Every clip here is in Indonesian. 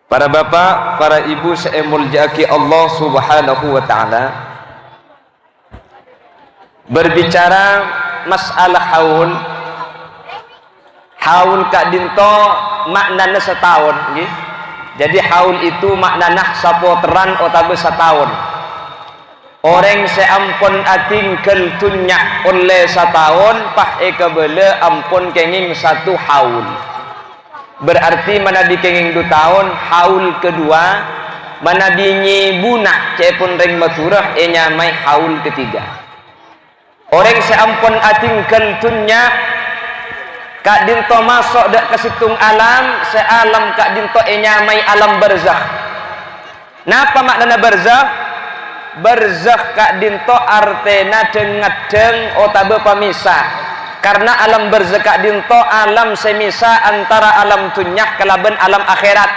Para bapak, para ibu saya mulyaki Allah Subhanahu wa taala. Berbicara masalah haul. Haul kak dinto maknanya setahun nggih. Jadi haul itu maknanya sapoteran otabe setahun. Orang seampun atingkel tunyak oleh setahun pah ekabele ampun kenging satu haul. Berarti mana dikenging 2 tahun haul kedua, mana dinyi bunah cepun ring maturah nyamai haul ketiga. Orang seampun atingkel tunyak kak dinto masuk dak ke situng alam, sealam kak dinto nyamai alam barzakh. Napa maknanya barzakh? Barzakh kak dinto artena dengadeng otabe pamisah. Karena alam barzakh kak dinto alam semisa antara alam tunyak kalaban alam akhirat.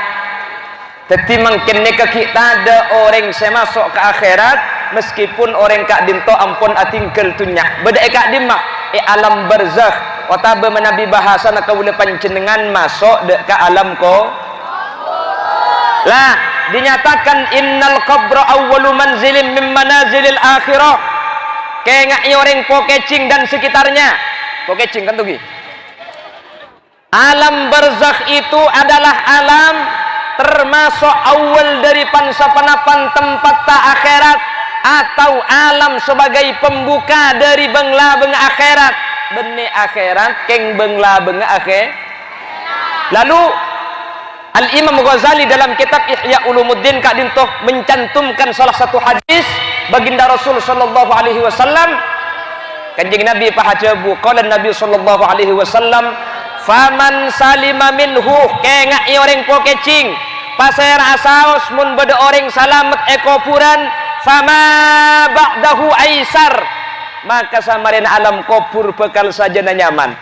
Jadi mungkin ke kita ada orang semasuk ke akhirat meskipun orang kak dinto ampun atingkel tunyak. Beda kak dimah alam barzakh otabe menabi bahasa nak kaula panjenengan masuk dek ke alam ko. Lah dinyatakan innal qabra awwalu manzilin min manazilil akhirah. Kayak orang Pokecing dan sekitarnya. Pokecing kan tuh gi. Alam barzakh itu adalah alam termasuk awal dari pansapanapan tempat tak akhirat, atau alam sebagai pembuka dari bengla-benga akhirat. Beni akhirat keng bengla-benga akhir. Lalu Al-Imam Ghazali dalam kitab Ihya Ulumuddin kak dintoh mencantumkan salah satu hadis baginda Rasul sallallahu alaihi wasallam. Kanjeng Nabi pahajabu qala Nabi sallallahu alaihi wasallam faman salima minhu kengak orang Pokecing pasir asaos mun beda orang salamet ekopuran fama ba'dahu aisar, maka samarena alam kopur bekal saja nyaman.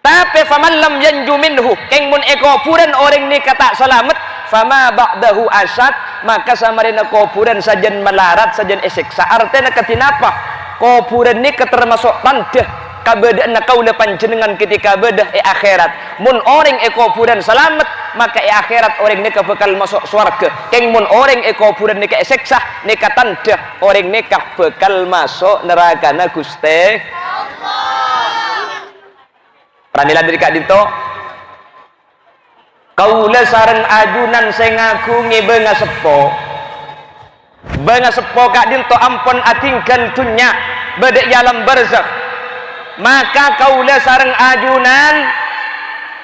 Tapi faman lam yanju minhu keng mun ekopuran orang ni kata salamet fama ba'dahu asad, maka samarena kopuran sajen melarat sajen esiksa. Artinya ketinapa kuburan ni ketermasuk tanda kabedaan kaula panjenengan ketika bedah akhirat. Mun orang kuburan selamat maka akhirat orang ni bakal masuk surga. Keng mun orang kuburan ni keseksa ni tanda orang ni bakal masuk neraka na Gusti Allah. Pramila dari kak dito kaula sareng ajunan sing ngagungi benga sepo. Benga sepo kak dinto ampun atingkan dunya bedek alam barzakh, maka kaula sareng ajunan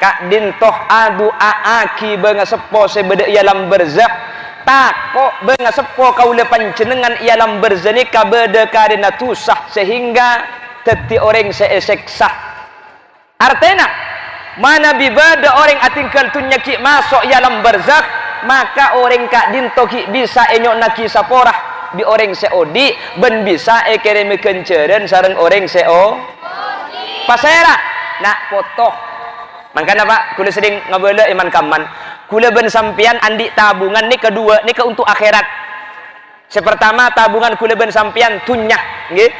kak dintoh adu aaki benga sepo sebedek alam barzakh takok benga sepo kaula panjenengan alam barzakh ni kabede karena tusah sehingga teti orang seeseksa. Artena mana bibada orang atingkan dunya ki masuk alam barzakh, maka orang kak dinto ki bisa enyok naki saporah di orang seodi ben bisa kirim kenceren sareng orang seo pasera nak foto. Makanya pak kula sering ngabela iman kaman kula ben sampian andi tabungan ni kedua ni ke untuk akhirat. Sepertama tabungan kula ben sampian tunyah nggih.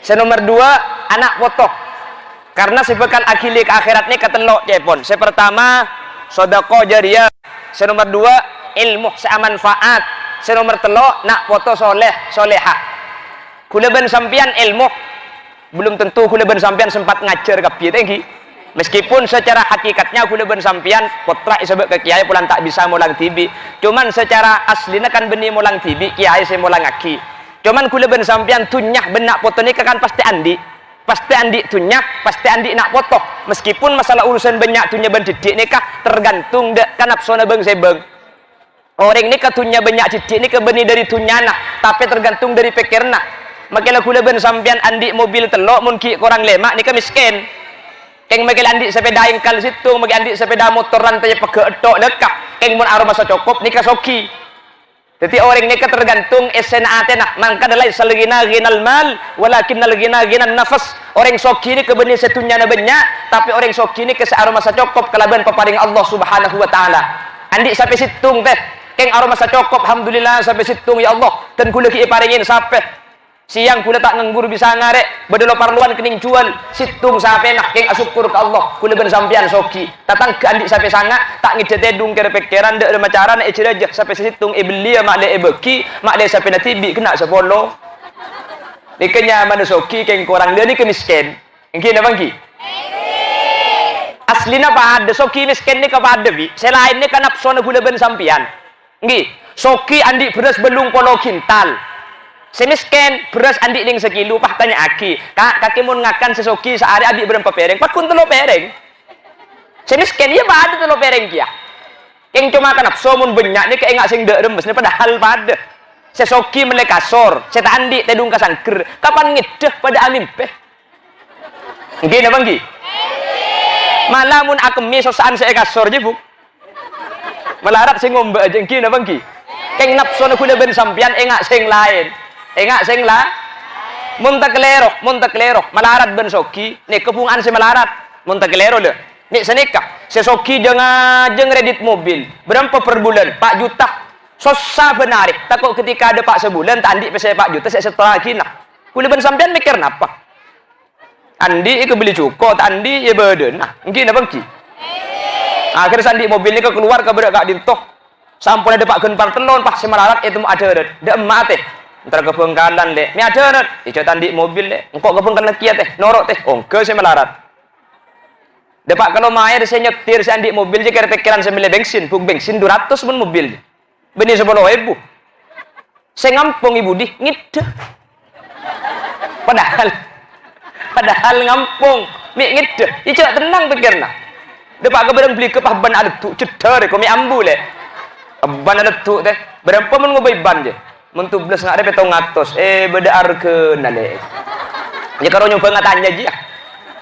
Senomor 2 anak foto. Karena sebekal akili ke akhirat ni ketelok cepon. Sepertama sedekah jariyah. Senomor 2 ilmu seamanfaat. Senomor 3 nak foto soleh solehah. Kula ben sampian ilmu belum tentu kula ben sampian sempat ngajar ka piye teh. Meskipun secara hakikatnya kula ben sampian potra isebek ke kiai pulang tak bisa mulang tibi. Cuman secara aslinya kan beni mulang tibi, kiai saya mulang aki. Cuman kula ben sampian tunyah benak foto ni kan pasti andi. Pasti andi tunyah, pasti andi nak foto. Meskipun masalah urusan banyak tunyah ben didik nikah tergantung dek kanapsona beng sebeng. Orang ni katunya banyak didik ni kebeni dari tunyana, tapi tergantung dari pikirna. Makanya kula ben sampean andi mobil telok mun ki kurang lemak ni miskin. Keng makil andi sepeda engkal situ, makil andi sepeda motor rantai pege etok lekah. Keng mun aroma cukup ni kasoki. Jadi orang ni tergantung esena atena. Mangka dalai salgina ginal mal, walakinnal gina ginan nafas. Orang soki ni kebeni setunyana banyak, tapi orang soki ni aroma cukup kalaban peparing Allah Subhanahu wa taala. Andi sampai situng teh. Keng aroma cukup alhamdulillah sampai situng ya Allah. Dan kula ki iparingin sampai Siang kula tak nganggur bisa ngarek, bedelo parluan kening jual, situng sampai nak keng asyukur ke Allah, kula ben sampean soki. Tatang gandik sampai sangat, tak ngide tedung kere pekeran dek ada macara nak eciraja sampai situng beli mak le beki, mak le sampai natibi kena sepolo. Dikenya mana soki keng korang dia ni kemiskin. Engki na bangki? Aslina pa ada soki miskin ni kepada bi. Selain ni kan napsona kula ben sampean. Engki, soki andi beras belung polo kintal. Semisken beras andi ling sekilo pah tanya aki kaki mun ngakan sesoki sehari abi berapa pereng pat kun telo pereng semisken iya pada telo pereng kia yang cuma kan nafsu mun banyak ni kayak ngak sing dek remes ni padahal pada sesoki melek kasor seta andi tedung kasangker kapan ngideh pada amin peh nggih napa nggih malah mun akemi sosaan saya kasor je bu melarat sing ngombe aja nggih napa nggih keng nafsu kula ben sampean engak sing lain enggak sing lah munta kelerok malarat ben soki nek kepungan si malarat munta kelero le nek senikah sesoki dengan kredit mobil berapa per bulan 4 juta susah benarik takut ketika ada pak sebulan tak andi pese 4 juta saya setelah kina kula ben sampean mikir napa andi ke beli cuko tak andi ya beden nah mungkin apa ki akhir sandi mobil ni ke keluar ke berak kak dintoh sampun ada pak genpar telon pak si malarat itu ada dak emak teh ntar kepengkalan deh, mi ada rat, ijo tandi mobil deh, engkau kepengkalan kia teh, norok teh, ongke saya melarat. Depak kalau main saya nyetir saya andi mobil je kira pikiran saya milih bensin, buk bensin 200 pun mobil, beni 10.000. Saya ngampung ibu di, ngide. Padahal ngampung, mi ngide, ijo tenang pikirna. Depak keberang beli ke ban ada tu, cedar, kau mi ambu le, ban ada tu teh, berapa mun ngobai ban je. Mentu belas ngak ada petong ngatos beda arke nale ya karo nyoba ngatanya aja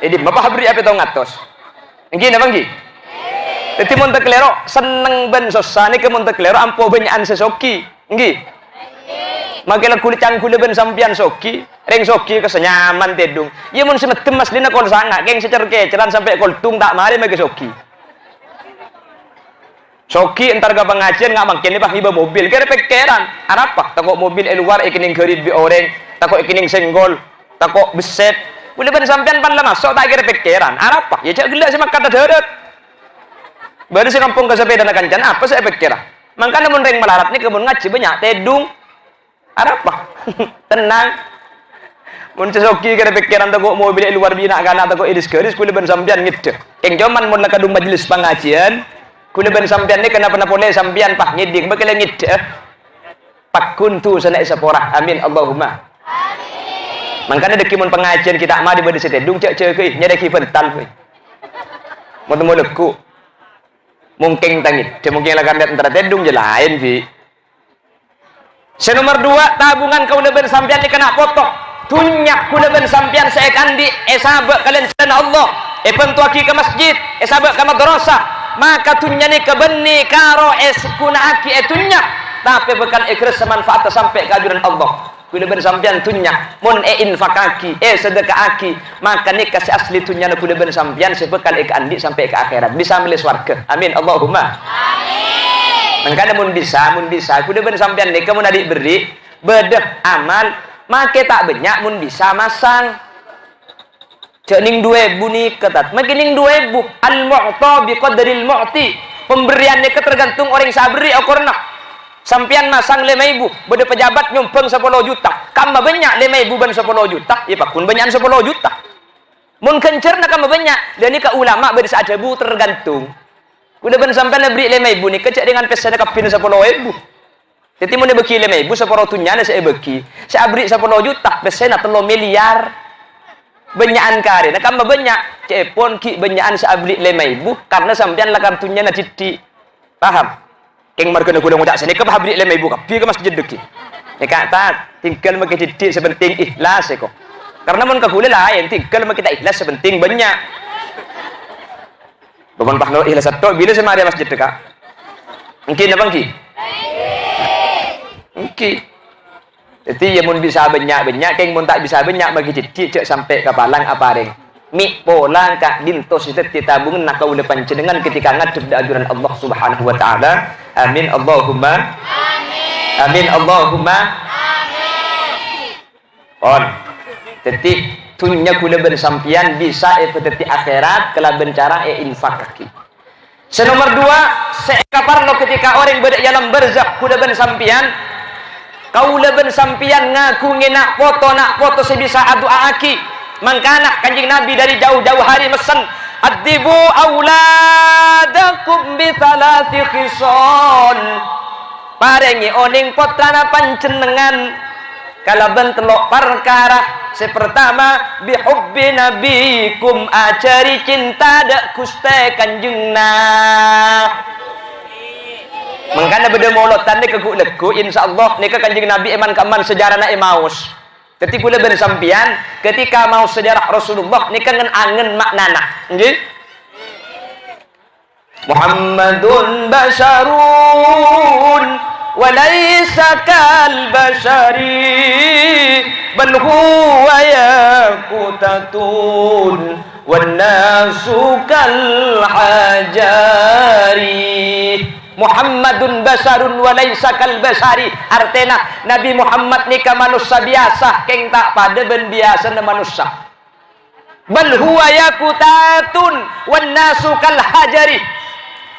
di bapak beri apa petong ngatos nggih napa nggih dadi mun kelero seneng ben sosane ke mun kelero ampo benyaan sesoki nggih makela kulit cangkul ben sampian soki ring soki kesenyaman tedung ya mun semedem mas dina kol sanga geng secerkeceran sampai kol tung tak mari make soki soki entar ke pengajian nggak makin nih pak iba mobil kira pikiran apa takut mobil luar ikining gerit bi orang takut ikining senggol takut beset udah ben sampean pan lah masuk tak kira pikiran apa ya cak gila sih kata darat baru si kampung ke sepeda kancan apa saya pikiran makanya mun ring melarat nih kebun ngaji banyak tedung apa tenang mun soki kira pikiran takut mobil luar bina kana takut iris geris udah ben sampean gitu yang jaman mun kadung majelis pengajian kula ben sampean ni kenapa boleh sampean pah ngiding bakal ngid pak kuntu sana sepora amin Allahumma amin makanya deki mun pengajian kita mari bade setedung cek euy nyadeki pental euy mun temu leku mungkin tangit de mungkin lagan lihat antara tedung je lain bi nomor 2 tabungan kula ben sampean ni kena potong tunyak kula ben sampean saya kandi sabak kalian sana Allah pentuaki ke masjid sabak ke madrasah maka tunya ni kebeni karo kuna aki tunya tapi bekal ikhlas manfaat sampai keajuran Allah bila ben sampean tunya mun infakaki sedekah aki maka ni kasih asli tunya na bila ben sampean sebekal andi sampai ke akhirat bisa milih swarga amin Allahumma amin mangkana mun bisa bila ben sampean ni kamu adik beri bedeh amal make tak banyak mun bisa masang cening 2.000 ni ketat makining 2.000 al-mu'ta biqadril mu'ti pemberian ni tergantung orang sabri okorna sampian masang 5.000 beda pejabat nyumpeng 10 juta kama banyak 5.000 ban 10 juta ya pakun banyak 10 juta mun kencer nak kama banyak dan ni ka ulama beda sajabu tergantung udah ben sampean beri 5.000 ni kecek dengan pesen kapin 10.000 jadi mun beki 5.000 seporo tunya saya beki saya beri 10 juta pesen 3 miliar benyaan kare nak kama banyak cepon ki benyaan seabli 5.000 karena sampean la kartunya na citi paham keng markena kuda ngudak sini ke abli 5.000 kapi ke masjid deki nek kata tinggal make citi sepenting ikhlas kok karena mun ka kula lain tinggal make kita ikhlas sepenting banyak beban pahno ikhlas satu bila semari masjid deka mungkin apa ki mungkin jadi ya mun bisa banyak keng mun tak bisa banyak bagi cicik cek sampai ke palang apa reng mi polang kak dintos itu ditabung nak kau lepan cendengan ketika ngadep ajuran Allah Subhanahu wa taala amin Allahumma amin amin Allahumma amin on tetik tunya kula ben sampian bisa peteti akhirat kelaben cara infak kaki. Senomor 2 seekaparlo ketika orang berada dalam barzakh kula ben sampian kau leben sampian ngaku nak foto sebisa adua aki mangkana kanjing Nabi dari jauh-jauh hari mesen adibu auladakum bi thalathi khisal parengi oning potrana panjenengan kalaben telok perkara sepertama bihubbi nabikum acari cinta dak kuste kanjengna mengkana beda molotan ni keguk legu insyaallah nika kanjeng Nabi eman kaman sejarah na emaus ketika kula ben sampian ketika mau sejarah Rasulullah nika ngen angen maknana nggih Muhammadun basyarun wa laysa kal basyari bal huwa yaqutatun wan nasu kal hajari Muhammadun basarun wa laisa kal basari artena Nabi Muhammad nika manusia biasa keng tak pada ben biasa na manusia bal huwa yaqutatun wan nasu kal hajari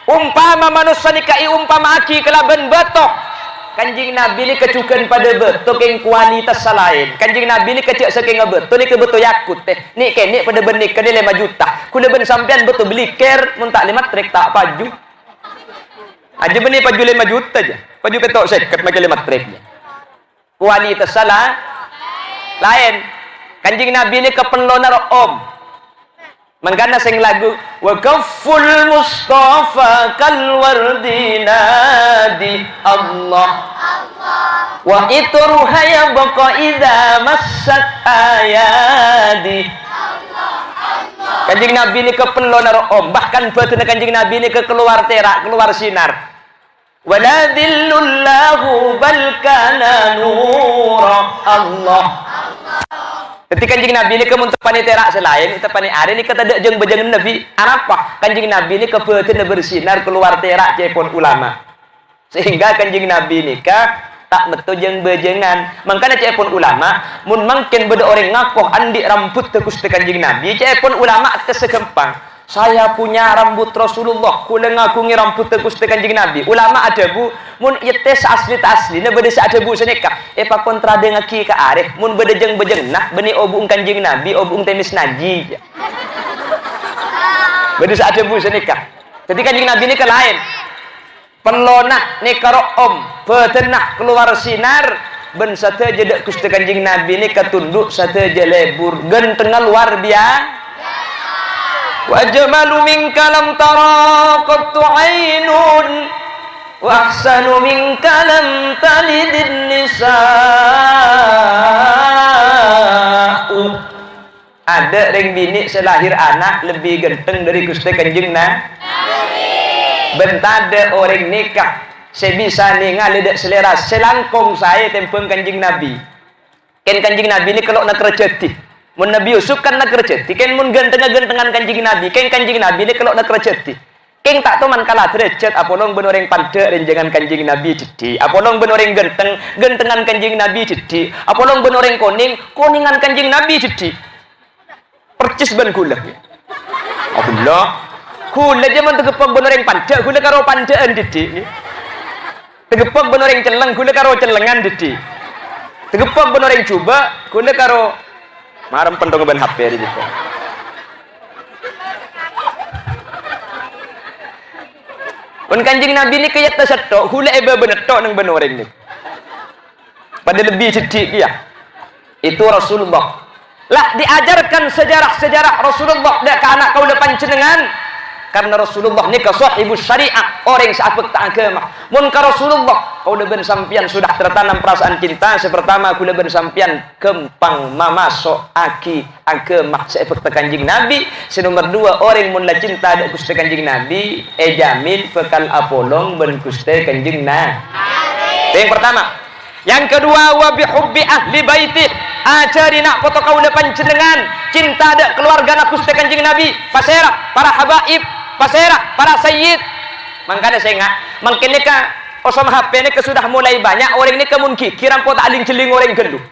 umpama manusia nika umpama aki kelaben betok kanjing Nabi ni kecuken pada betok keng kualitas lain kanjing Nabi ni kecek saking betok ni ke betok yakut teh ni kene pada ben nika 5 juta kula ben sampean betul beli care mun tak 5 trek tak paju aja beni paju 5 juta aja paju ketok seket makin 5 triknya kualitas salah lain kanjing Nabi ini kepenlonar om mangkana sing lagu wa kafful mustafa kal wardinadi Allah wa itruha yabqa idza massat ayadi kanjing Nabi ini kepenlonar om bahkan batuna kanjing Nabi ini keluar terak keluar sinar wala dhillullahu bal kana nura Allah ketika kanjing Nabi ini kemuntepani terak selain tepani ari ini kata dek jeung bejeng Nabi apa kanjing Nabi ini kebeuteuna bersinar keluar terak cepon ulama sehingga kanjing Nabi ini tak betul jeung bejengan mangkana cepon ulama mun mangken beda orang ngakoh andi rambut teu Gusti kanjing Nabi cepon ulama teu segempang saya punya rambut Rasulullah kula ngagungi rambut teu Gusti kanjing Nabi ulama ada bu mun ieu teh asli ta aslina beda sa ada bu saneka pa kontra dengan ki ka arif mun beda jeung bejengnah beni obung kanjing Nabi obung temis naji beda sa ada bu saneka jadi kanjing Nabi ini ke lain penlona ni karo om betenah keluar sinar ben sateja dek Gusti kanjing Nabi ni ketunduk sateja lebur gentengan luar biasa wa jamalu minka lam tara qattu ainun wa ahsanu minka lam talidin nisa'u ada ring bini selahir anak lebih ganteng dari Gusti kanjing Nabi bentade orang nikah saya bisa ningali dek selera selangkong saya tempeng kanjing Nabi ken kanjing Nabi ini kalau nak rezeki mun Nabi Yusuf kan nak rezeki ken mun gentengan kanjing Nabi ken kanjing Nabi ini kalau nak rezeki ken tak teman kalah derajat apolong ben orang pandek renjangan kanjing Nabi jadi apolong ben orang gentengan kanjing Nabi jadi apolong ben orang koningan kanjing Nabi jadi percis ben kula Allah kula jaman tegepok bener yang pandek kula karo pandekan didik tegepok bener yang celeng kula karo celengan didik tegepok bener yang coba kula karo marem pendong ben HP di situ pun kanjing Nabi ini kaya tersetok kula eba bener tok nang bener orang ini pada lebih didik ya itu Rasulullah lah diajarkan sejarah Rasulullah dak ke anak kau depan jenengan karena Rasulullah ni ka sahibus syariah orang sahabat agama mun ka Rasulullah kau ben sampian sudah tertanam perasaan cinta sepertama kula ben sampian kempang mamasok aki agama sahabat kanjing Nabi senomor 2 orang mun la cinta dak Gusti kanjing Nabi jamin bekal apolong ben Gusti kanjing Nabi yang pertama yang kedua wa bihubbi ahli baiti ajari nak foto kau depan jenengan cinta dak keluarga nak Gusti kanjing Nabi pasera para habaib pasera para sayyid mangkana saya ngak mangkene ka osom HP ni sudah mulai banyak orang ini kemun kikiran po tak aling celing orang gendu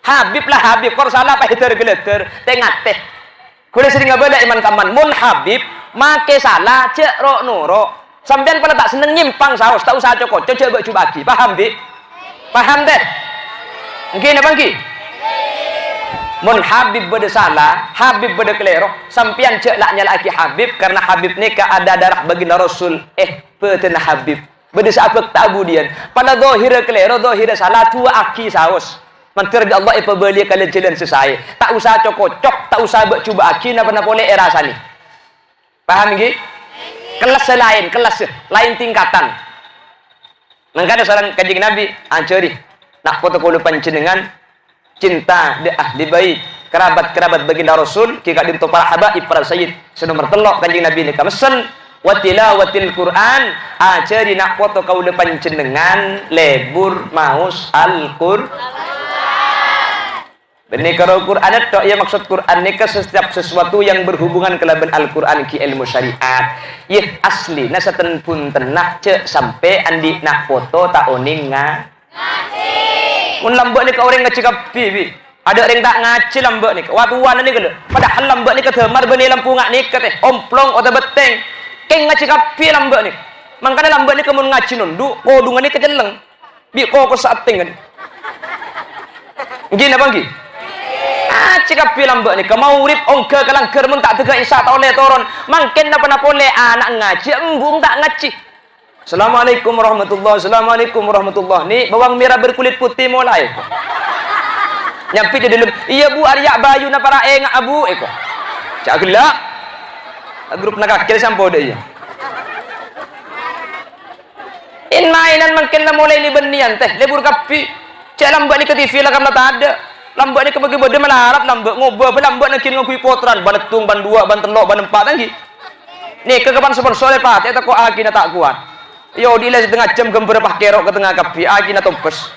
Habib lah Habib, kor salah apa heter-geleter, tengah teh. Kule sering ngabada iman kaman, mun Habib, make salah, cek ro nuro. Sampean pada tak seneng nyimpang saus, tak usah cokot, cek bak cubaki, paham bi? Paham deh? Mungkin apa mungkin? Mun Habib beda salah, Habib beda kelero, sampean cek laknya laki Habib, karena Habib nikah ada darah baginda Rasul, petena Habib. Beda sahabat tabudian. Pada dohira kelero, dohira salah, tua aki saus. Mantir Allah beli kalian jalan selesai. Tak usah cocok, tak usah coba aki napa boleh rasa ni. Paham nggih? Kelas lain, kelas lain tingkatan. Mangkana saran Kanjeng Nabi, anceri nak foto kulo panjenengan cinta di ahli bait, kerabat-kerabat baginda Rasul, ki kadim to para habaib para sayyid. Senomor telok Kanjeng Nabi ni kamesen wa tilawatil Quran, anceri nak foto kulo panjenengan lebur maus Al-Qur'an. Benih kalau Quran itu ya maksud Quran ni ke setiap sesuatu yang berhubungan kelaban Al-Quran ki ilmu syariat. Ya asli nasatan pun tenak cek sampai andi nak foto tak oning ngaji. Un lambak ni ke orang ngecikap bi. Ada orang tak ngaji lambak ni. Watuan ni ke. Padahal lambak ni ke temar benih lampu ngak ni ke teh omplong atau beteng. Keng ngecikap bi lambak ni. Makanya lambak ni kemun ngaji nundu. Kodungan ni kejeleng. Bi ko sating kan. Gini apa gini? Cakap film mbak ni, kemau urip ongke kalangker mun tak tegak isya tak oleh toron, mungkin apa boleh anak ngaji, embung tak ngaji. Assalamualaikum warahmatullahi, assalamualaikum warahmatullahi. Ni bawang merah berkulit putih mulai. Nyampi di dalam, iya bu Arya Bayu na para enga abu eko. Cak gelak, grup nak kira sampo deh ya. In mainan mungkin na mulai ni benian teh, lebur kapi. Cak lambat ni ke TV lah kamu tak ada. Lambat ni kebagi bode melarat lambat ngobrol lambat nak kini ngui potran banetung ban dua ban telok ban empat lagi. Ni ke kapan sponsor lepas tak ko aki na tak kuat. Yo di les tengah jam gember pah kerok ke tengah kapi aki na tompes.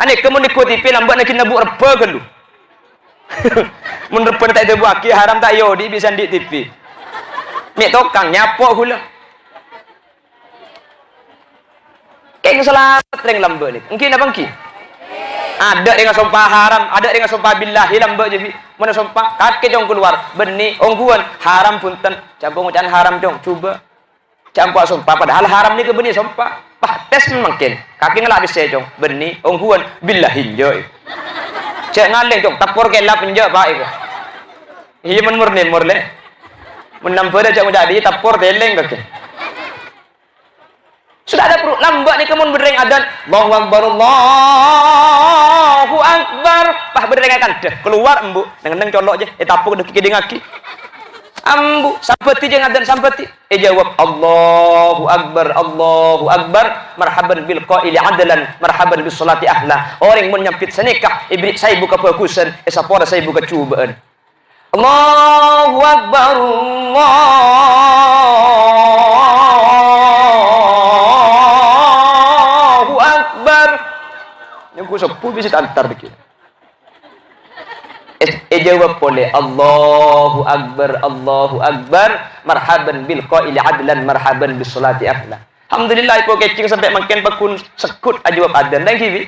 Ane kemun ikuti pi lambat nak kini bu reba gelu. Mun reba tak ada bu aki haram tak yo di bisa di TV. Ni tokang nyapok hula. Keng selamat ring lambat ni. Mungkin apa mungkin? Ada dengan sumpah haram, ada dengan sumpah billahi lambak je. Mana sumpah kaki jong keluar benih ongguan haram punten campur ucapan haram jong coba campur sumpah padahal haram ni ke benih sumpah pah tes mungkin kaki ngelak bisa jong benih ongguan billahi jo cek ngaleng jong tapor kelap penjak pak itu iya murni murle menambah dah cak jadi tapor deleng kaki. Sudah ada perut lambat ni kemun berdeng adan Allahu Akbar Allahu Akbar pah berdeng akan dah keluar embu neng colok je tapuk dah kiki dengaki ambu sampeti je ngadan sampeti jawab Allahu Akbar marhaban bil qaili adalan marhaban bis salati ahla orang mun nyampit senikah ibrik saya buka fokusan sapora saya buka cubaan Allahu Akbar Aku sepuh bisa antar dikit. Jawab boleh Allahu Akbar marhaban bil qaili adlan marhaban bis salati afla. Alhamdulillah ipo kecing sampai makin pakun sekut ajawab adan dan kiwi.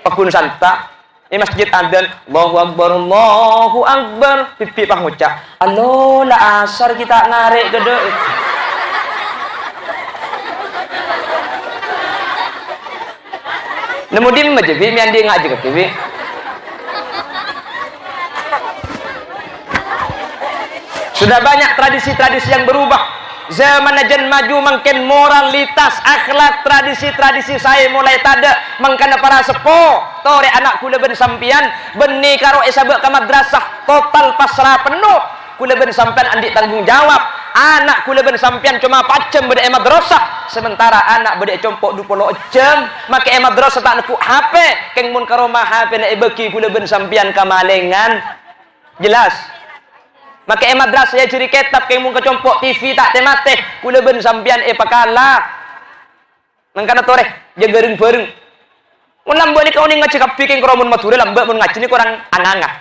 Pakun santa masjid adan Allahu Akbar pipi pah ngucap Allah la asar kita ngarek gede. Nemu dim aja, bi mian dia ngaji ke TV. Sudah banyak tradisi-tradisi yang berubah. Zaman ajan maju makin moralitas, akhlak, tradisi-tradisi saya mulai tada mangkana para sepo. Tore anak kula ben sampian benih karo esabek ke madrasah total pasrah penuh. Kula ben sampian andik tanggung jawab. Anak kula ben sampian cuma pacem beda madrasah. Sementara anak beda compok 20 jam make madrasah tak nepuk HP keng mun karo mah HP nak beki kula ben sampian kamalengan jelas make madrasah ya ciri kitab keng mun kecompok TV tak temate kula ben sampian pakala mangkana tore jegereng bareng mun lambak ni kau ni ngacak keng karo mun mature lambak mun ngaji ni kurang anganga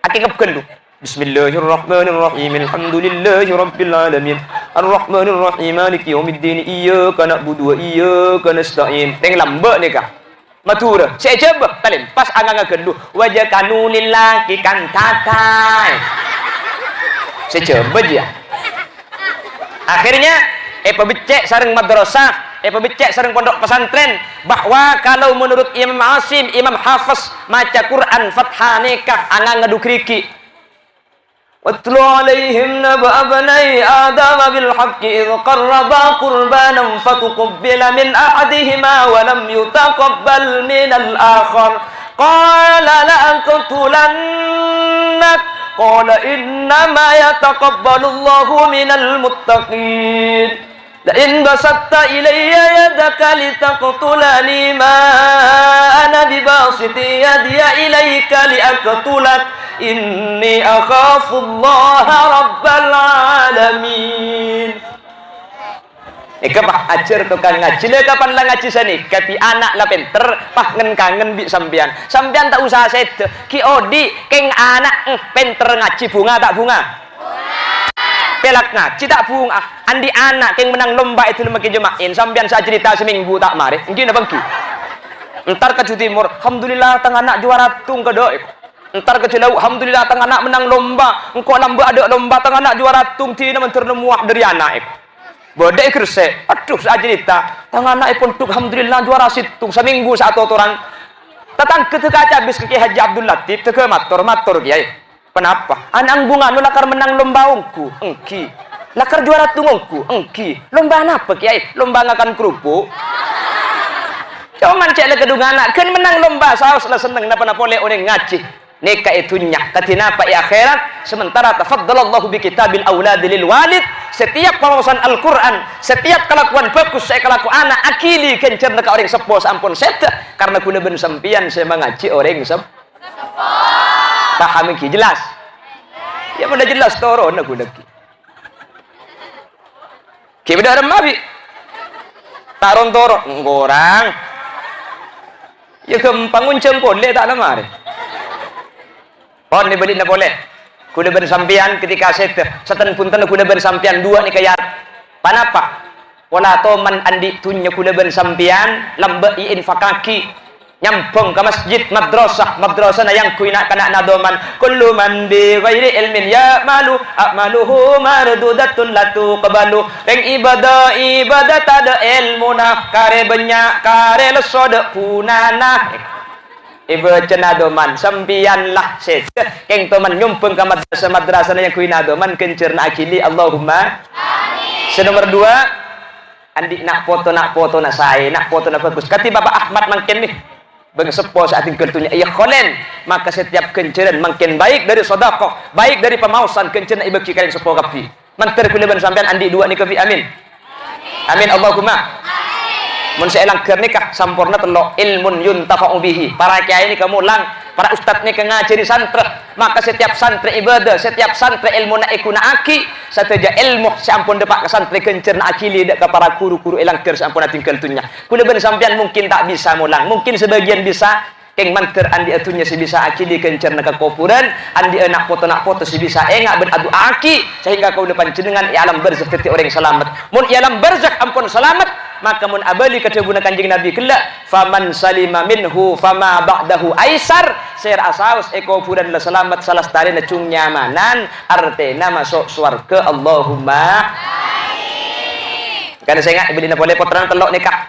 ake kepken lu Bismillahirrahmanirrahim. Alhamdulillahi rabbil alamin. Arrahmanirrahim. Maliki yaumiddin. Iyyaka na'budu wa iyyaka nasta'in. Teng lambak ni kah? matura saya coba talim pas angang kedu wajah kanunilaki kan tatai saya coba dia akhirnya pebecek sareng madrasah pebecek sareng pondok pesantren bahwa kalau menurut Imam Asim Imam Hafiz maca Quran fathah nikah angang ngadu kriki واتل عليهم نبأ بني آدم بالحق إذ قربا قربانا فتقبل من أحدهما ولم يتقبل من الآخر قال لأقتلنك قال إنما يتقبل الله من المتقين لئن بسطت إلي يدك لتقتلني ما أنا بباسط يدي إليك لأقتلك inni akhafullaha rabbal alamin. Ika pah ajar tukang ngaji le kapan lah ngaji sani kati anak lah pinter pah kangen bi sampean tak usah sede ki odi keng anak pinter ngaji bunga tak bunga pelak ngaji tak bunga andi anak keng menang lomba itu lemaki jemain sampean saya cerita seminggu tak mari mungkin apa ki entar ke Jawa Timur alhamdulillah tang anak juara tung kedok entar ke Cilau, alhamdulillah tang anak menang lomba engkau lamba ada lomba tang anak juara tung tina menterne muak dari anak bodek kerse aduh saya cerita tang anak pun tuk alhamdulillah juara situng seminggu satu orang datang ketika habis ke Haji Abdul Latif ke matur kiai kenapa anak bunga nu lakar menang lomba ungku engki lakar juara tung ungku engki lomba apa kiai lomba ngakan kerupuk cuman cek le kedung anak kan menang lomba saus lah seneng napa boleh orang ngaji nikah itunya katina pa akhirat sementara tafaddalallahu bi kitabil aulad lil walid setiap pengawasan Al-Qur'an setiap kelakuan bagus saya kelaku anak akili kencer ka orang sepo sampun seta karena kula ben sampian saya mengaji orang sepo paham ki jelas ya udah jelas toro na kula ki beda remabi taron toro ngorang ya kempangun cempon le tak lamar pon ni beli na boleh kuda bersampian ketika setan punten kuda bersampian dua ni kayat panapa wala to man andi tunya kuda bersampian lambe infakaki nyampung ke masjid madrasah na yang kuina kana nadoman kullu man bi ghairi ilmin ya malu amaluhu mardudatun latu qabalu reng ibadah tada ilmuna kare banyak kare lesod punana ibu cenadoman sampianlah sete keng toman nyumpung ke madrasah yang kuinadoman kencerna akili Allahumma amin. Senomor 2 andi nak foto nak saya nak foto nak bagus kati Bapak Ahmad makin nih bang sepo saat ingkertunya iya kholen maka setiap kenceran makin baik dari sodakoh baik dari pemausan kencerna ibu kalian sepo kapi manter kuliban sampean andi 2 nih kapi amin amin Allahumma mun seelang keur nikah sampurna telo ilmun yuntafa'u bihi para kiai ini kemulang para ustad ini ngajari santri maka setiap santri ibadah setiap santri ilmu na ikuna aki sateja ilmu sampun depak ke santri kencerna akili dak ke para guru-guru elang keur sampun tinggal tunya kula ben sampean mungkin tak bisa mulang mungkin sebagian bisa keng manter andi atunya si bisa akili kencerna ke kuburan andi nak foto si bisa engak ben adu aki sehingga kau depan jenengan alam barzakh teti orang selamat mun alam barzakh ampun selamat maka mun abali ketebuna kanjeng Nabi kelak faman salima minhu fama ba'dahu aisar ser asaus kuburan la selamat salah starina cung nyamanan artena masuk surga Allahumma amin kan saya enggak beli boleh potran telok nikah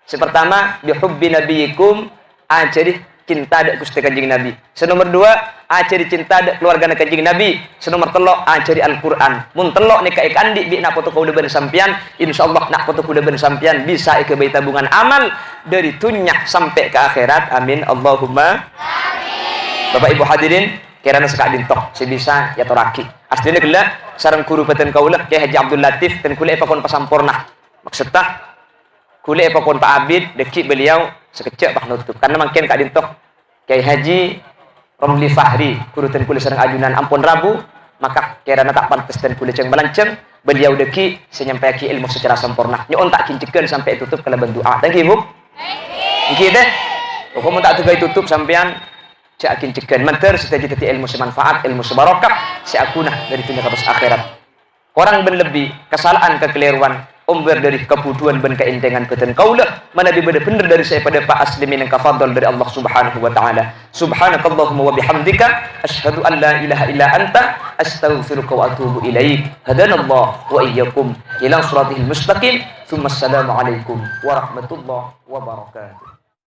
sepertama bihubbi nabiyikum ajari cinta dak Gusti Kanjeng Nabi. Senomor 2 ajari cinta dak keluarga Kanjeng Nabi. Senomor 3 ajari Al-Qur'an. Mun telok nikah kandi bi nak foto kuda ben sampean, insyaallah nak foto kuda ben sampean bisa ke bayi tabungan amal dari dunya sampai ke akhirat. Amin Allahumma amin. Bapak Ibu hadirin, kirana sekak dintok sebisa ya toraki. Asline gela sareng guru paten kaulah Kyai Haji Abdul Latif dan kula epakon pasampurna. Maksudnya kula epakon Pak Abid deki beliau sekecek bah nutup karena makin kak dintok Kyai Haji Romli Fahri kurutan kula sareng ajunan ampun Rabu maka kirana tak pantes dan kula ceng balanceng beliau deki senyampaikan ilmu secara sempurna nyon tak kincikeun sampai tutup kala berdoa thank you Bu nggih deh hukum tak tugai tutup sampean cak kincikeun menter cita-cita ilmu semanfaat ilmu sebarokah seakunah dari dunia ke akhirat orang berlebih kesalahan kekeliruan umber dari kebutuhan dan keintengan beten kaulah mana bener dari saya pada Pak Aslimin yang kafadol dari Allah Subhanahu wa taala. Subhanakallahumma wa bihamdika asyhadu an la ilaha illa anta astaghfiruka wa atubu ilaik. Hadanallah wa iyyakum ila siratal mustaqim. Tsumma assalamu alaikum warahmatullahi wabarakatuh.